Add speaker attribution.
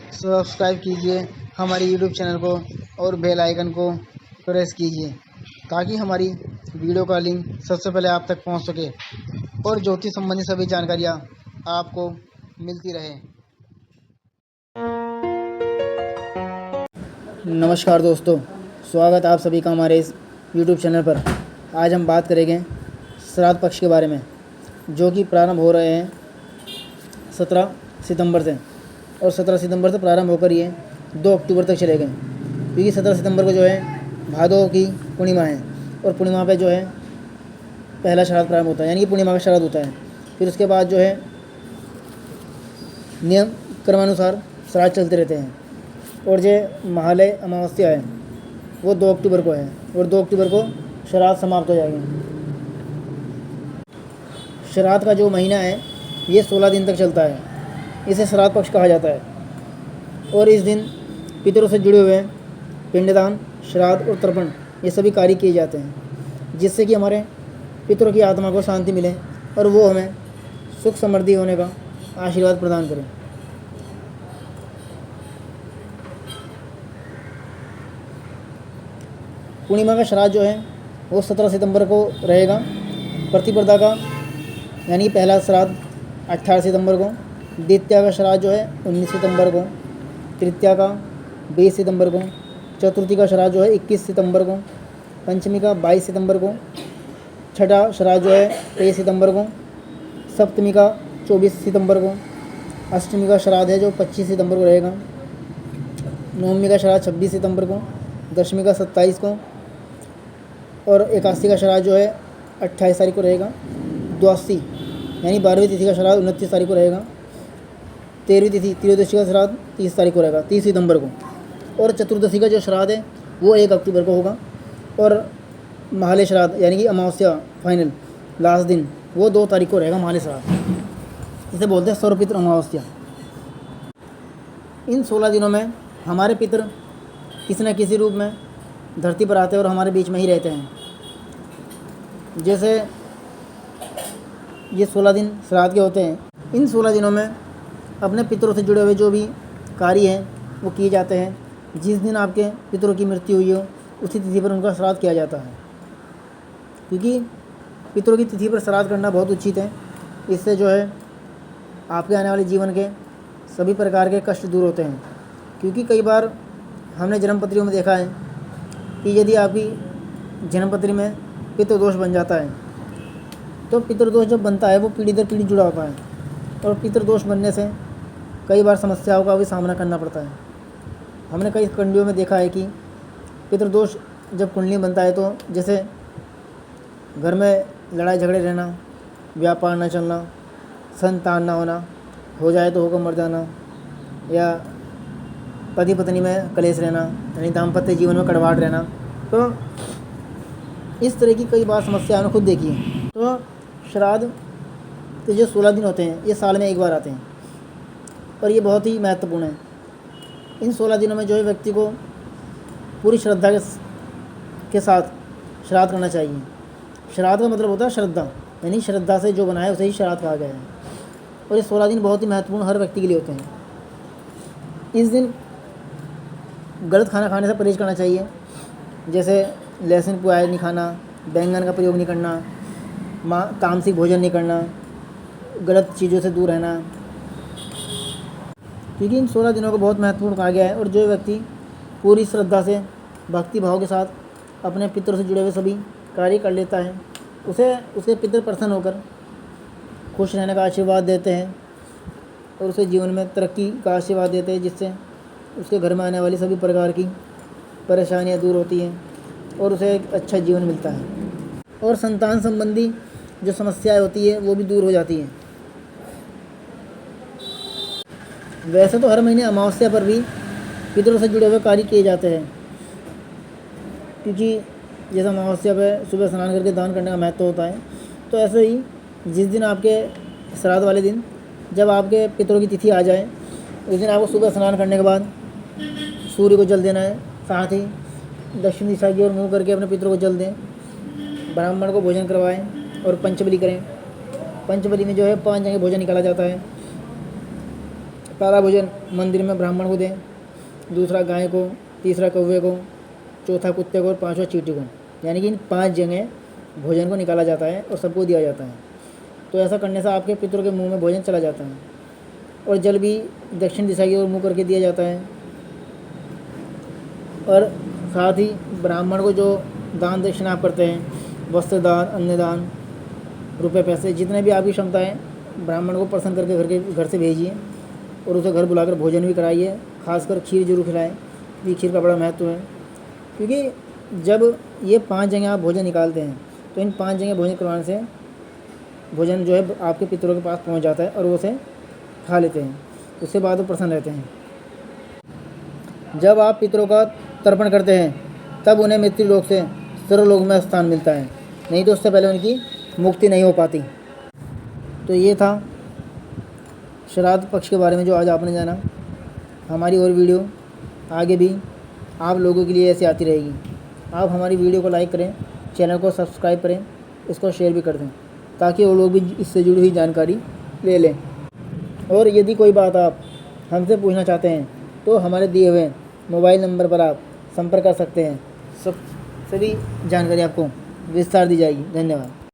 Speaker 1: Subscribe कीजिए हमारे YouTube channel को और बेल आइकन को प्रेस कीजिए ताकि हमारी वीडियो का लिंक सबसे पहले आप तक पहुंच सके और ज्योतिष संबंधी सभी जानकारियाँ आपको मिलती रहे। नमस्कार दोस्तों, स्वागत आप सभी का हमारे इस यूट्यूब चैनल पर। आज हम बात करेंगे श्राद्ध पक्ष के बारे में, जो कि प्रारंभ हो रहे हैं 17 सितंबर से, और 17 सितंबर से प्रारंभ होकर ये 2 अक्टूबर तक चलेंगे। क्योंकि 17 सितंबर को जो है भादों की पूर्णिमा है, और पूर्णिमा पे जो है पहला श्राद्ध प्रारंभ होता है, यानी कि पूर्णिमा का श्राद्ध होता है। फिर उसके बाद जो है नियम क्रमानुसार श्राद्ध चलते रहते हैं। और जो महालय अमावस्या है वो 2 अक्टूबर को है, और 2 अक्टूबर को श्राद्ध समाप्त हो जाएंगे। श्राद्ध का जो महीना है ये 16 दिन तक चलता है, इसे श्राद्ध पक्ष कहा जाता है। और इस दिन पितरों से जुड़े हुए पिंडदान, श्राद्ध और तर्पण ये सभी कार्य किए जाते हैं, जिससे कि हमारे पितरों की आत्मा को शांति मिले और वो हमें सुख समृद्धि होने का आशीर्वाद प्रदान करें। पूर्णिमा का श्राद्ध जो है वो 17 सितंबर को रहेगा। प्रतिपदा का यानी पहला श्राद्ध 18 सितंबर को, द्वितीया का श्राद्ध जो है 19 सितंबर को, तृतीया का 20 सितंबर को, चतुर्थी का श्राद्ध जो है 21 सितंबर को, पंचमी का 22 सितंबर को, छठा श्राद्ध जो है 23 सितंबर को, सप्तमी का 24 सितंबर को, अष्टमी का श्राद्ध है जो 25 सितंबर को रहेगा, नवमी का श्राद्ध 26 सितंबर को, दशमी का 27 को, और एकादशी का श्राद्ध जो है 28 तारीख को रहेगा। द्वादशी यानी 12वीं तिथि का श्राद्ध 29 तारीख को रहेगा। 13वीं तिथि त्रयोदशी का श्राद्ध 30 तारीख को रहेगा, 30 सितंबर को। और चतुर्दशी का जो श्राद्ध है वो 1 अक्टूबर को होगा। और महालय श्राद्ध यानी कि अमावस्या फाइनल लास्ट दिन वो 2 तारीख को रहेगा। महालय श्राद्ध इसे बोलते हैं सर्वपितृ अमावस्या। इन 16 दिनों में हमारे पितृ किसी न किसी रूप में धरती पर आते हैं और हमारे बीच में ही रहते हैं। जैसे ये 16 दिन श्राद्ध के होते हैं, इन 16 दिनों में अपने पितरों से जुड़े हुए जो भी कार्य हैं वो किए जाते हैं। जिस दिन आपके पितरों की मृत्यु हुई हो उसी तिथि पर उनका श्राद्ध किया जाता है, क्योंकि पितरों की तिथि पर श्राद्ध करना बहुत उचित है। इससे जो है आपके आने वाले जीवन के सभी प्रकार के कष्ट दूर होते हैं। क्योंकि कई बार हमने जन्मपत्रियों में देखा है कि यदि आपकी जन्मपत्री में पितृदोष बन जाता है तो पितृदोष जब बनता है वो पीढ़ी दर पीढ़ी जुड़ा होता है, और पितृदोष बनने से कई बार समस्याओं का भी सामना करना पड़ता है। हमने कई कुंडलियों में देखा है कि पितृदोष जब कुंडली बनता है तो जैसे घर में लड़ाई झगड़े रहना, व्यापार न चलना, संतान ना होना, हो जाए तो होकर मर जाना, या पति पत्नी में कलेश रहना, यानी दाम्पत्य जीवन में कड़वाहट रहना। तो इस तरह की कई बार समस्या हमने खुद देखी है। तो श्राद्ध के जो 16 दिन होते हैं ये साल में एक बार आते हैं, और ये बहुत ही महत्वपूर्ण है। इन 16 दिनों में जो है व्यक्ति को पूरी श्रद्धा के साथ श्राद्ध करना चाहिए। श्राद्ध का मतलब होता है श्रद्धा, यानी श्रद्धा से जो बनाया उसे ही श्राद्ध कहा गया है। और ये 16 दिन बहुत ही महत्वपूर्ण हर व्यक्ति के लिए होते हैं। इस दिन गलत खाना खाने से परहेज करना चाहिए, जैसे लहसुन प्याज नहीं खाना, बैंगन का प्रयोग नहीं करना, तामसिक भोजन नहीं करना, गलत चीज़ों से दूर रहना। क्योंकि इन 16 दिनों को बहुत महत्वपूर्ण कहा गया है। और जो व्यक्ति पूरी श्रद्धा से भक्ति भाव के साथ अपने पितरों से जुड़े हुए सभी कार्य कर लेता है, उसे उसके पितर प्रसन्न होकर खुश रहने का आशीर्वाद देते हैं और उसे जीवन में तरक्की का आशीर्वाद देते हैं, जिससे उसके घर में आने वाली सभी प्रकार की परेशानियां दूर होती हैं और उसे एक अच्छा जीवन मिलता है। और संतान संबंधी जो समस्याएं होती है वो भी दूर हो जाती हैं। वैसे तो हर महीने अमावस्या पर भी पितरों से जुड़े हुए कार्य किए जाते हैं, क्योंकि जैसे अमावस्या पर सुबह स्नान करके दान करने का महत्व होता है, तो ऐसे ही जिस दिन आपके श्राद्ध वाले दिन जब आपके पितरों की तिथि आ जाए उस दिन आपको सुबह स्नान करने के बाद सूर्य को जल देना है। साथ ही दक्षिण दिशा की ओर मुँह करके अपने पितरों को जल दें, ब्राह्मण को भोजन करवाएं और पंचबली करें। पंचबली में जो है 5 जगह भोजन निकाला जाता है। पहला भोजन मंदिर में ब्राह्मण को दें, दूसरा गाय को, तीसरा कौवे को, चौथा कुत्ते को और पाँचवा चींटी को। यानी कि इन 5 जगह भोजन को निकाला जाता है और सबको दिया जाता है। तो ऐसा करने से आपके पितरों के मुंह में भोजन चला जाता है। और जल भी दक्षिण दिशा की ओर मुँह करके दिया जाता है। और साथ ही ब्राह्मण को जो दान दक्षिणा आप करते हैं, वस्त्र दान, अन्न दान, रुपये पैसे, जितने भी आपकी क्षमता है, ब्राह्मण को प्रसन्न करके घर से भेजिए और उसे घर बुलाकर भोजन भी कराइए। खासकर खीर जरूर खिलाएं, क्योंकि खीर का बड़ा महत्व है। क्योंकि जब ये 5 जगह आप भोजन निकालते हैं तो इन 5 जगह भोजन करवाने से भोजन जो है आपके पितरों के पास पहुंच जाता है और वो उसे खा लेते हैं। उसके बाद वो प्रसन्न रहते हैं। जब आप पितरों का तर्पण करते हैं तब उन्हें मृत्यु लोक से सर्वलोक में स्थान मिलता है, नहीं तो उससे पहले उनकी मुक्ति नहीं हो पाती। तो ये था श्राद्ध पक्ष के बारे में जो आज आपने जाना। हमारी और वीडियो आगे भी आप लोगों के लिए ऐसे आती रहेगी। आप हमारी वीडियो को लाइक करें, चैनल को सब्सक्राइब करें, इसको शेयर भी कर दें ताकि वो लोग भी इससे जुड़ी हुई जानकारी ले लें। और यदि कोई बात आप हमसे पूछना चाहते हैं तो हमारे दिए हुए मोबाइल नंबर पर आप संपर्क कर सकते हैं। सभी जानकारी आपको विस्तार दी जाएगी। धन्यवाद।